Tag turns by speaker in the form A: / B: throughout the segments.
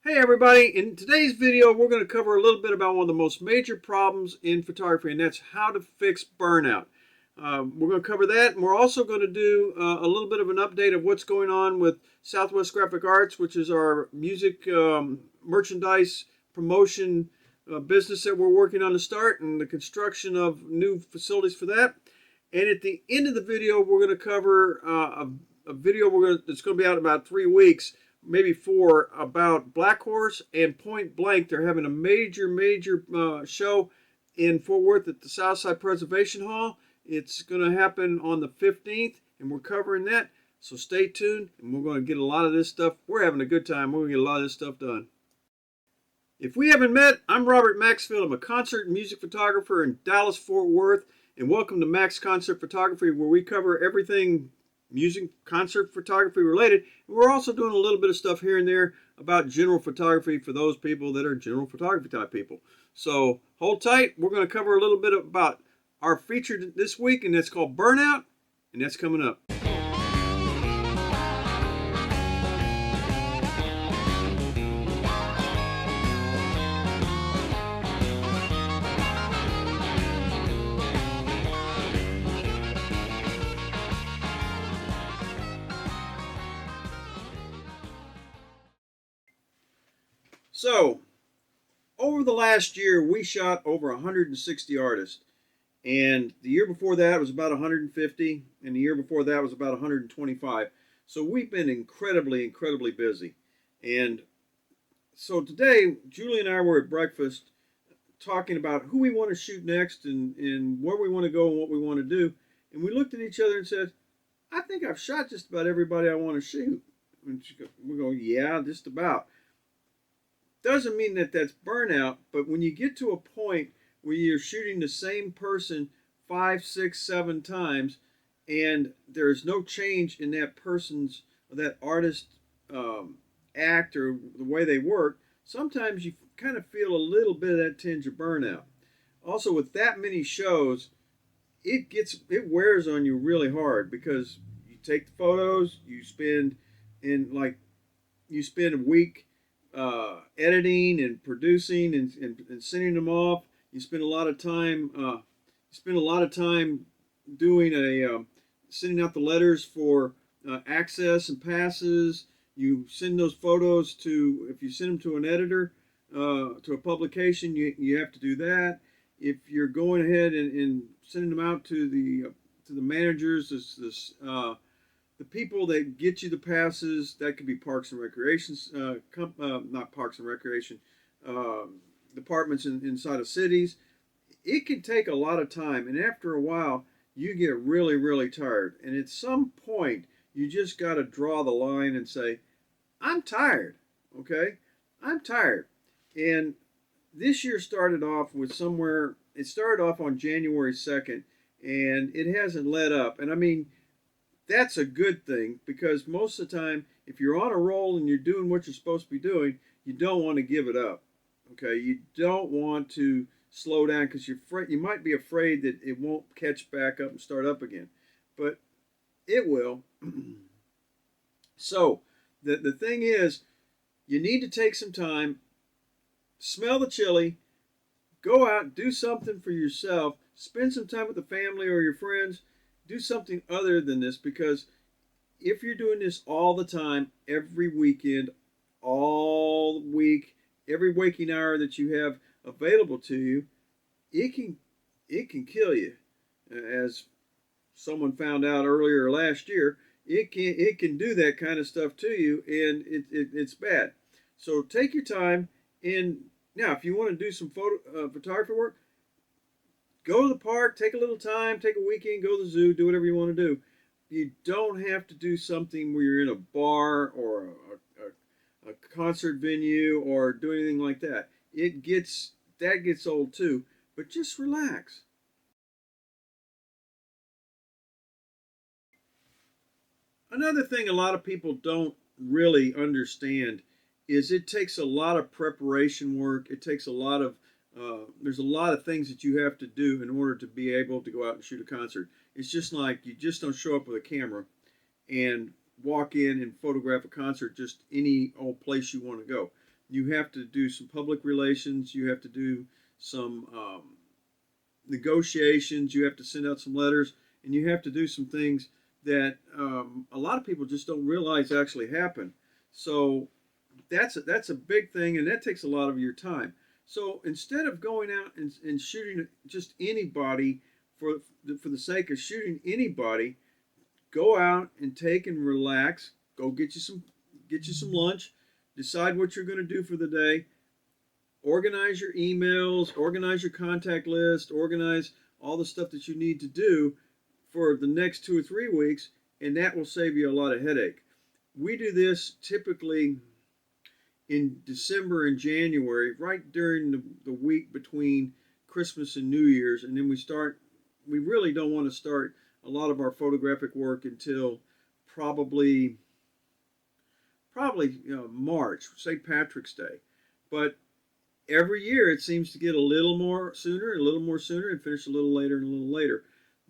A: Hey everybody, in today's video we're going to cover a little bit about one of the most major problems in photography, and that's how to fix burnout. We're going to cover that, and we're also going to do a little bit of an update of what's going on with Southwest Graphic Arts, which is our music merchandise promotion business that we're working on to start, and the construction of new facilities for that. And at the end of the video we're going to cover a video that's going to be out in about 3 weeks, maybe 4, about Black Horse and Point Blank. They're having a major show in Fort Worth at the Southside Preservation Hall. It's going to happen on the 15th, and we're covering that. So stay tuned, and we're going to get a lot of this stuff. We're having a good time. We're going to get a lot of this stuff done. If we haven't met, I'm Robert Maxfield. I'm a concert and music photographer in Dallas, Fort Worth, and welcome to Max Concert Photography, where we cover everything music, concert photography related. And we're also doing a little bit of stuff here and there about general photography for those people that are general photography type people. So hold tight. We're going to cover a little bit about our feature this week, and that's called Burnout, and that's coming up. So, over the last year, we shot over 160 artists. And the year before that was about 150. And the year before that was about 125. So we've been incredibly busy. And so today, Julie and I were at breakfast talking about who we want to shoot next and where we want to go and what we want to do. And we looked at each other and said, I think I've shot just about everybody I want to shoot. And we go, yeah, just about. Doesn't mean that that's burnout, but when you get to a point where you're shooting the same person 5, 6, 7 times, and there's no change in that person's or that artist act or the way they work, sometimes you kind of feel a little bit of that tinge of burnout. Also, with that many shows, it wears on you really hard because you take the photos, you spend a week editing and producing and sending them off. You spend a lot of time. Doing sending out the letters for access and passes. You send those photos to, if you send them to an editor, to a publication, you have to do that. If you're going ahead and sending them out to the managers, the people that get you the passes, that could be Parks and Recreation, not Parks and Recreation, departments inside of cities. It can take a lot of time, and after a while, you get really tired. And at some point, you just got to draw the line and say, I'm tired, okay? I'm tired. And this year started off it started off on January 2nd, and it hasn't let up. And I mean, that's a good thing, because most of the time, if you're on a roll and you're doing what you're supposed to be doing, you don't want to give it up. Okay, you don't want to slow down because you might be afraid that it won't catch back up and start up again, but it will. So the thing is, you need to take some time, smell the chili, go out, do something for yourself, spend some time with the family or your friends. Do something other than this, because if you're doing this all the time, every weekend, all week, every waking hour that you have available to you, it can kill you. As someone found out earlier last year, it can do that kind of stuff to you, and it's bad. So take your time. And now, if you want to do some photography work, go to the park, take a little time, take a weekend, go to the zoo, do whatever you want to do. You don't have to do something where you're in a bar or a concert venue or do anything like that. That gets old too, but just relax. Another thing a lot of people don't really understand is it takes a lot of preparation work. It takes a lot of there's a lot of things that you have to do in order to be able to go out and shoot a concert. It's just like you just don't show up with a camera and walk in and photograph a concert just any old place you want to go. You have to do some public relations. You have to do some negotiations. You have to send out some letters, and you have to do some things that a lot of people just don't realize actually happen. So that's a big thing, and that takes a lot of your time. So instead of going out and shooting just anybody for the sake of shooting anybody, go out and take and relax. Go get you some lunch. Decide what you're going to do for the day. Organize your emails. Organize your contact list. Organize all the stuff that you need to do for the next 2 or 3 weeks, and that will save you a lot of headache. We do this typically in December and January, right during the week between Christmas and New Year's, and then we really don't want to start a lot of our photographic work until probably March, St. Patrick's Day. But every year it seems to get a little more sooner, and finish a little later and a little later.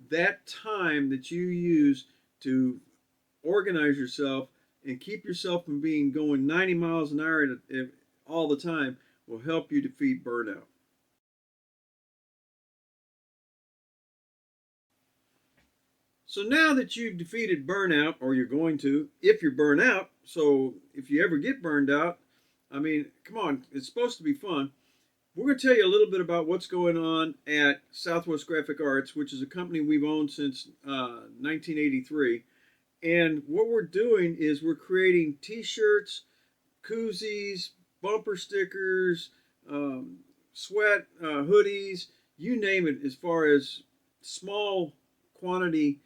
A: That time that you use to organize yourself and keep yourself from going 90 miles an hour all the time will help you defeat burnout. So now that you've defeated burnout, or you're going to, if you're burnt out, so if you ever get burned out, I mean, come on, it's supposed to be fun. We're going to tell you a little bit about what's going on at Southwest Graphic Arts, which is a company we've owned since 1983. And what we're doing is we're creating t-shirts, koozies, bumper stickers, sweat, hoodies, you name it, as far as small quantity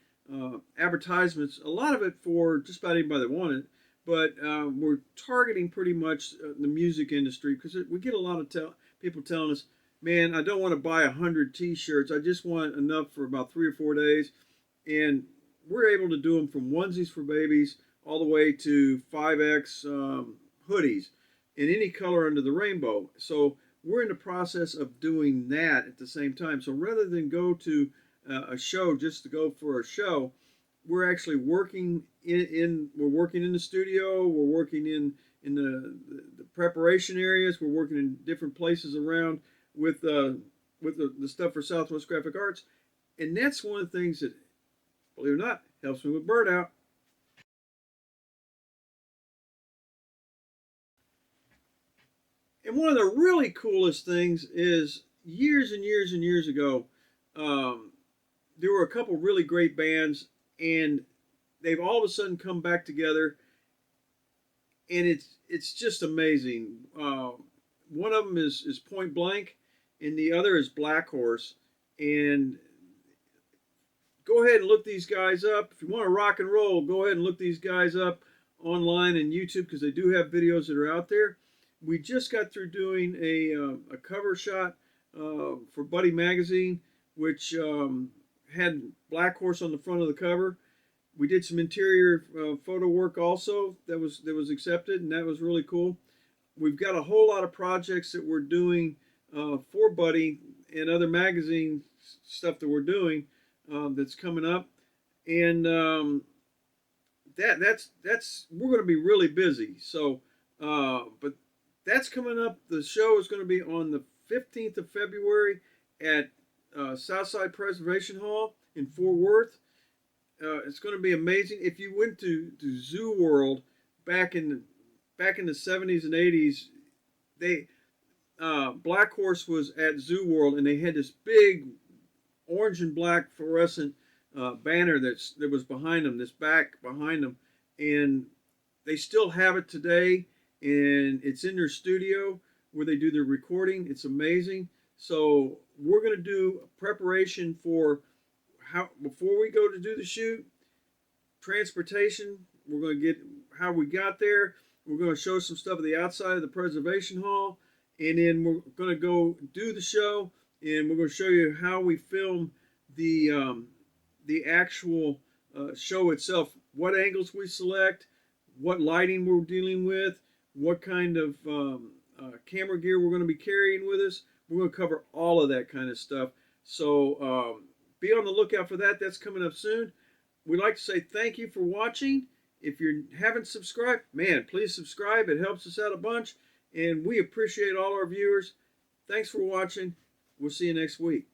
A: advertisements, a lot of it for just about anybody that wanted it. But we're targeting pretty much the music industry, because we get a lot of people telling us, man, I don't want to buy 100 t-shirts. I just want enough for about 3 or 4 days. And we're able to do them from onesies for babies all the way to 5X hoodies in any color under the rainbow. So we're in the process of doing that at the same time. So rather than go to a show just to go for a show, we're actually working we're working in the studio, we're working in the preparation areas, we're working in different places around with the stuff for Southwest Graphic Arts. And that's one of the things that, believe it or not, helps me with burnout. And one of the really coolest things is years and years and years ago, there were a couple really great bands, and they've all of a sudden come back together, and it's just amazing. One of them is Point Blank, and the other is Black Horse. And go ahead and look these guys up. If you want to rock and roll, go ahead and look these guys up online and YouTube, because they do have videos that are out there. We just got through doing a cover shot for Buddy Magazine, which had Black Horse on the front of the cover. We did some interior photo work also that was accepted, and that was really cool. We've got a whole lot of projects that we're doing for Buddy and other magazine stuff that we're doing that's coming up, and that's we're going to be really busy. So, but that's coming up. The show is going to be on the 15th of February at Southside Preservation Hall in Fort Worth. It's going to be amazing. If you went to Zoo World back in the 70s and 80s, they Black Horse was at Zoo World, and they had this big orange and black fluorescent banner that was behind them, this back behind them, and they still have it today, and it's in their studio where they do their recording. It's amazing. So we're going to do a preparation for before we go to do the shoot, transportation. We're going to get how we got there. We're going to show some stuff at the outside of the preservation hall, and then we're going to go do the show, and we're going to show you how we film the actual show itself, what angles we select, what lighting we're dealing with, what kind of camera gear we're going to be carrying with us. We're going to cover all of that kind of stuff. So be on the lookout for that. That's coming up soon. We'd like to say thank you for watching. If you haven't subscribed, man, please subscribe. It helps us out a bunch. And we appreciate all our viewers. Thanks for watching. We'll see you next week.